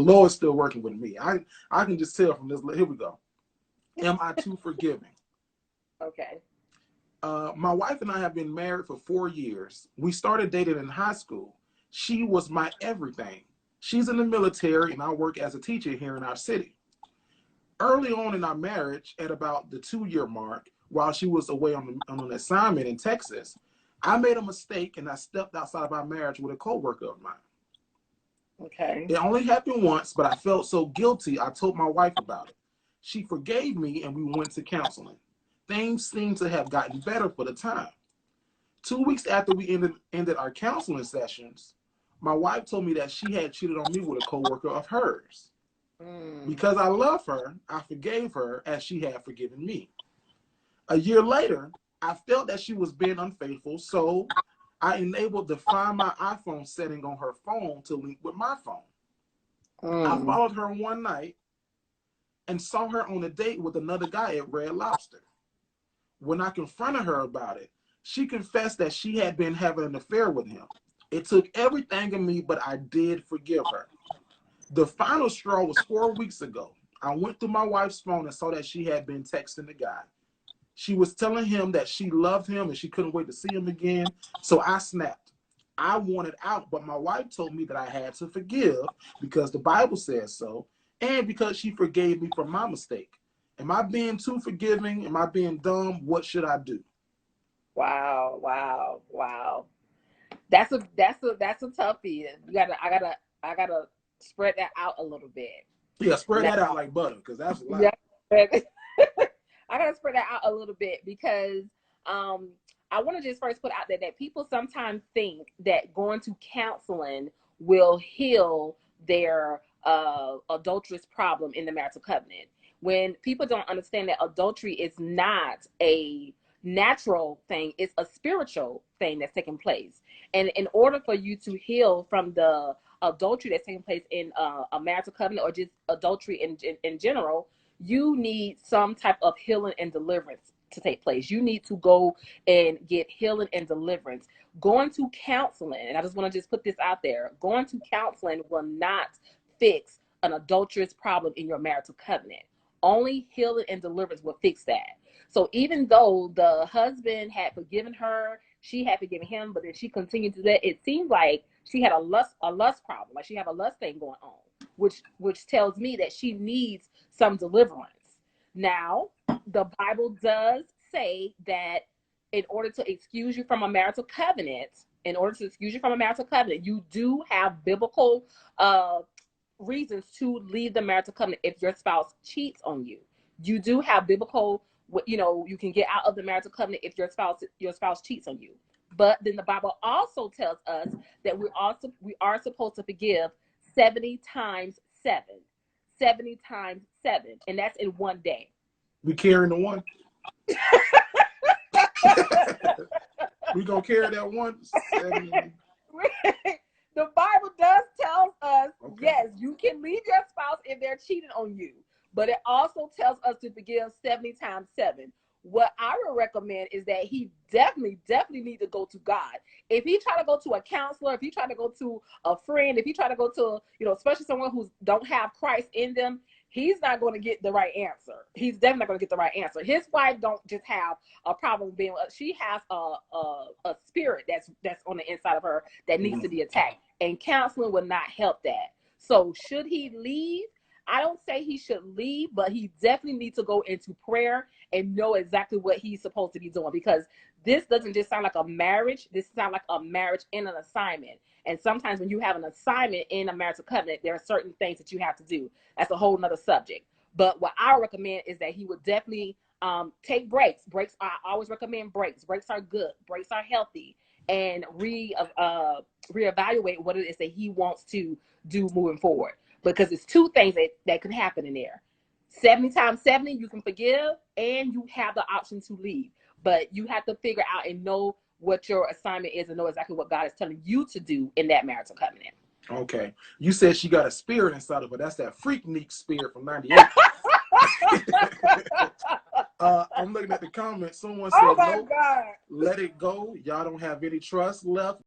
The Lord's still working with me. I can just tell from this. Here we go. Am I too forgiving? Okay. My wife and I have been married for 4 years. We started dating in high school. She was my everything. She's in the military, and I work as a teacher here in our city. Early on in our marriage, at about the 2-year mark, while she was away on an assignment in Texas, I made a mistake and I stepped outside of our marriage with a coworker of mine. Okay. It only happened once, but I felt so guilty, I told my wife about it. She forgave me and we went to counseling. Things seemed to have gotten better for the time. 2 weeks after we ended our counseling sessions, my wife told me that she had cheated on me with a coworker of hers. Because I love her, I forgave her as she had forgiven me. A year later, I felt that she was being unfaithful, so I enabled the Find My iPhone setting on her phone to link with my phone. I followed her one night and saw her on a date with another guy at Red Lobster. When I confronted her about it, she confessed that she had been having an affair with him. It took everything in me, but I did forgive her. The final straw was 4 weeks ago. I went through my wife's phone and saw that she had been texting the guy. She was telling him that she loved him and she couldn't wait to see him again. So I snapped. I wanted out, but my wife told me that I had to forgive because the Bible says so, and because she forgave me for my mistake. Am I being too forgiving? Am I being dumb? What should I do? Wow. That's a toughie. I gotta spread that out a little bit. Yeah, spread that out like butter, because that's a lot. Yeah. I gotta spread that out a little bit because I want to just first put out there that people sometimes think that going to counseling will heal their adulterous problem in the marital covenant. When people don't understand that adultery is not a natural thing, it's a spiritual thing that's taking place. And in order for you to heal from the adultery that's taking place in a marital covenant or just adultery in general, you need some type of healing and deliverance to take place. You need to go and get healing and deliverance. Going to counseling, and I just want to just put this out there, going to counseling will not fix an adulterous problem in your marital covenant. Only healing and deliverance will fix that. So even though the husband had forgiven her, she had forgiven him, but then she continued to do that, it seemed like she had a lust problem, like she had a lust thing going on, which tells me that she needs some deliverance. Now, the Bible does say that in order to excuse you from a marital covenant, you do have biblical reasons to leave the marital covenant if your spouse cheats on you. You do have biblical, you can get out of the marital covenant if your spouse cheats on you. But then the Bible also tells us that we are supposed to forgive 70 times 7. 70 times 7, and that's in one day. We carrying the one. We gonna carry that one. 70. The Bible does tell us, yes, you can leave your spouse if they're cheating on you, but it also tells us to forgive 70 times 7. What I would recommend is that he definitely need to go to God. If he try to go to a counselor, if he try to go to a friend, if he try to go to, especially someone who don't have Christ in them, he's not going to get the right answer. He's definitely not going to get the right answer. His wife don't just have a problem being, she has a spirit that's on the inside of her that needs to be attacked. And counseling will not help that. So should he leave? I don't say he should leave, but he definitely needs to go into prayer and know exactly what he's supposed to be doing, because this doesn't just sound like a marriage. This sounds like a marriage in an assignment. And sometimes when you have an assignment in a marital covenant, there are certain things that you have to do. That's a whole nother subject. But what I recommend is that he would definitely take breaks. I always recommend breaks. Breaks are good. Breaks are healthy. And reevaluate what it is that he wants to do moving forward. Because it's two things that can happen in there. 70 times 70, you can forgive, and you have the option to leave. But you have to figure out and know what your assignment is and know exactly what God is telling you to do in that marital covenant. Okay. You said she got a spirit inside of her. That's that Freaknik spirit from 98. I'm looking at the comments. Someone said, oh my God, let it go. Y'all don't have any trust left.